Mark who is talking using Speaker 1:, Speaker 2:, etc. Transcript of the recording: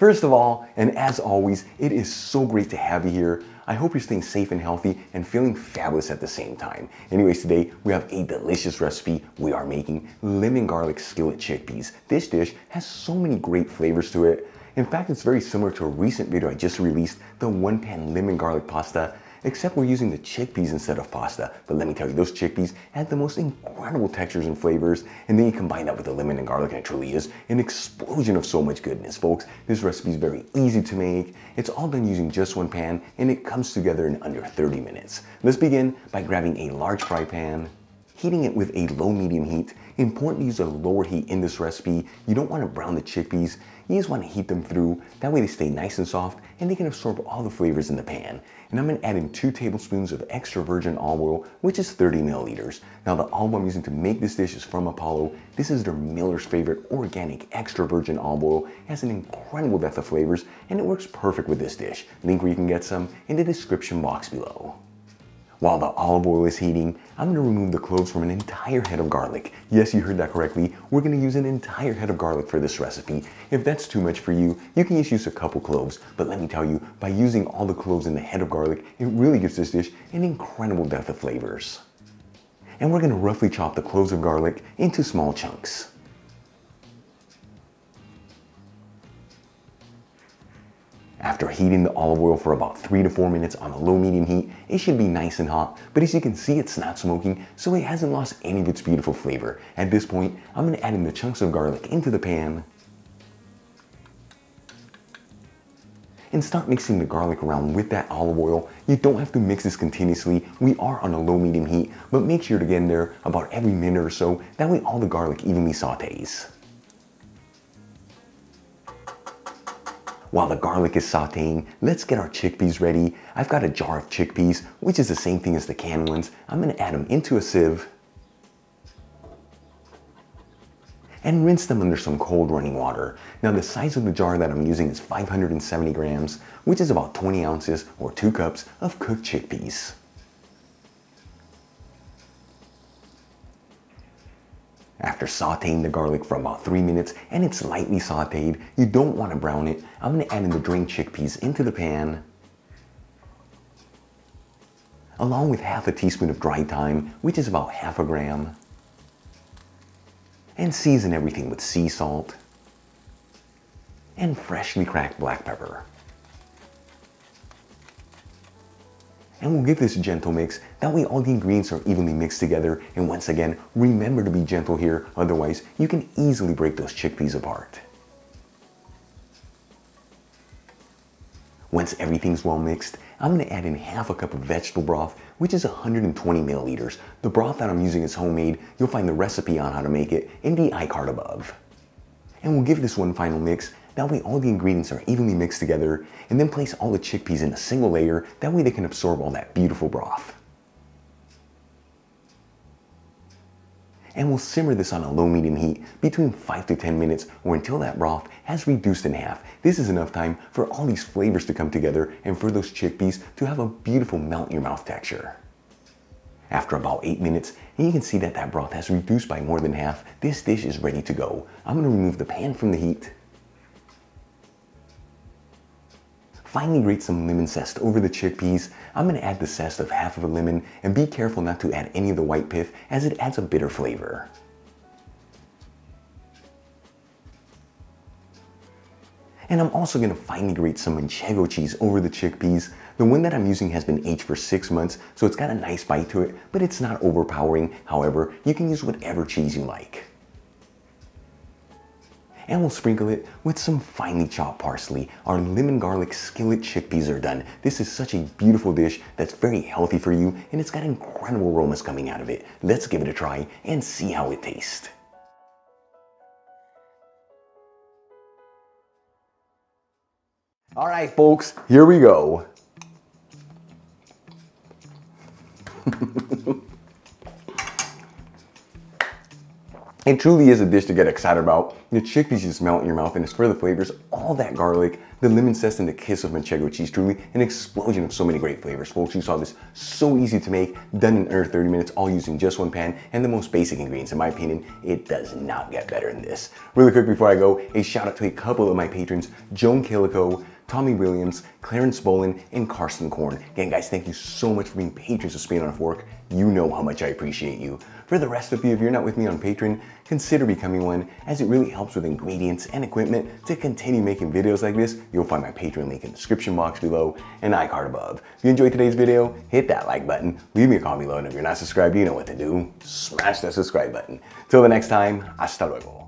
Speaker 1: First of all, and as always, it is so great to have you here. I hope you're staying safe and healthy and feeling fabulous at the same time. Anyways, today we have a delicious recipe. We are making lemon garlic skillet chickpeas. This dish has so many great flavors to it. In fact, it's very similar to a recent video I just released, the one-pan lemon garlic pasta, except we're using the chickpeas instead of pasta. But let me tell you, those chickpeas add the most incredible textures and flavors, and then you combine that with the lemon and garlic, and it truly is an explosion of so much goodness, folks. This recipe is very easy to make. It's all done using just one pan, and it comes together in under 30 minutes. Let's begin by grabbing a large fry pan, heating it with a low-medium heat. Important to use a lower heat in this recipe. You don't want to brown the chickpeas. You just want to heat them through. That way they stay nice and soft and they can absorb all the flavors in the pan. And I'm going to add in 2 tablespoons of extra virgin olive oil, which is 30 milliliters. Now the olive oil I'm using to make this dish is from Apollo. This is their Miller's Favorite organic extra virgin olive oil. It has an incredible depth of flavors and it works perfect with this dish. Link where you can get some in the description box below. While the olive oil is heating, I'm going to remove the cloves from an entire head of garlic. Yes, you heard that correctly. We're going to use an entire head of garlic for this recipe. If that's too much for you, you can just use a couple cloves. But let me tell you, by using all the cloves in the head of garlic, it really gives this dish an incredible depth of flavors. And we're going to roughly chop the cloves of garlic into small chunks. After heating the olive oil for about 3 to 4 minutes on a low-medium heat, it should be nice and hot, but as you can see, it's not smoking, so it hasn't lost any of its beautiful flavor. At this point, I'm going to add in the chunks of garlic into the pan and start mixing the garlic around with that olive oil. You don't have to mix this continuously. We are on a low-medium heat, but make sure to get in there about every minute or so. That way all the garlic evenly sautés. While the garlic is sauteing, let's get our chickpeas ready. I've got a jar of chickpeas, which is the same thing as the canned ones. I'm going to add them into a sieve and rinse them under some cold running water. Now the size of the jar that I'm using is 570 grams, which is about 20 ounces or 2 cups of cooked chickpeas. After sauteing the garlic for about 3 minutes and it's lightly sauteed, you don't want to brown it, I'm going to add in the drained chickpeas into the pan, along with half a teaspoon of dried thyme, which is about half a gram, and season everything with sea salt and freshly cracked black pepper. And we'll give this a gentle mix. That way all the ingredients are evenly mixed together. And once again, remember to be gentle here. Otherwise, you can easily break those chickpeas apart. Once everything's well mixed, I'm going to add in half a cup of vegetable broth, which is 120 milliliters. The broth that I'm using is homemade. You'll find the recipe on how to make it in the iCard above. And we'll give this one final mix. That way all the ingredients are evenly mixed together, and then place all the chickpeas in a single layer. That way they can absorb all that beautiful broth. And we'll simmer this on a low-medium heat between 5 to 10 minutes or until that broth has reduced in half. This is enough time for all these flavors to come together and for those chickpeas to have a beautiful melt-in-your-mouth texture. After about 8 minutes, and you can see that that broth has reduced by more than half, this dish is ready to go. I'm going to remove the pan from the heat. Finally, grate some lemon zest over the chickpeas. I'm going to add the zest of half of a lemon, and be careful not to add any of the white pith as it adds a bitter flavor. And I'm also going to finely grate some manchego cheese over the chickpeas. The one that I'm using has been aged for 6 months, so it's got a nice bite to it, but it's not overpowering. However, you can use whatever cheese you like. And we'll sprinkle it with some finely chopped parsley. Our lemon garlic skillet chickpeas are done. This is such a beautiful dish that's very healthy for you, and it's got incredible aromas coming out of it. Let's give it a try and see how it tastes. All right, folks, here we go. It truly is a dish to get excited about. The chickpeas just melt in your mouth and it's for the flavors, all that garlic, the lemon zest, and the kiss of manchego cheese. Truly an explosion of so many great flavors. Folks, you saw this so easy to make, done in under 30 minutes, all using just one pan and the most basic ingredients. In my opinion, it does not get better than this. Really quick before I go, a shout out to a couple of my patrons, Joan Killico, Tommy Williams, Clarence Bolin, and Carson Korn. Again, guys, thank you so much for being patrons of Spain on a Fork. You know how much I appreciate you. For the rest of you, if you're not with me on Patreon, consider becoming one, as it really helps with ingredients and equipment to continue making videos like this. You'll find my Patreon link in the description box below and iCard above. If you enjoyed today's video, hit that like button, leave me a comment below, and if you're not subscribed, you know what to do. Smash that subscribe button. Till the next time, hasta luego.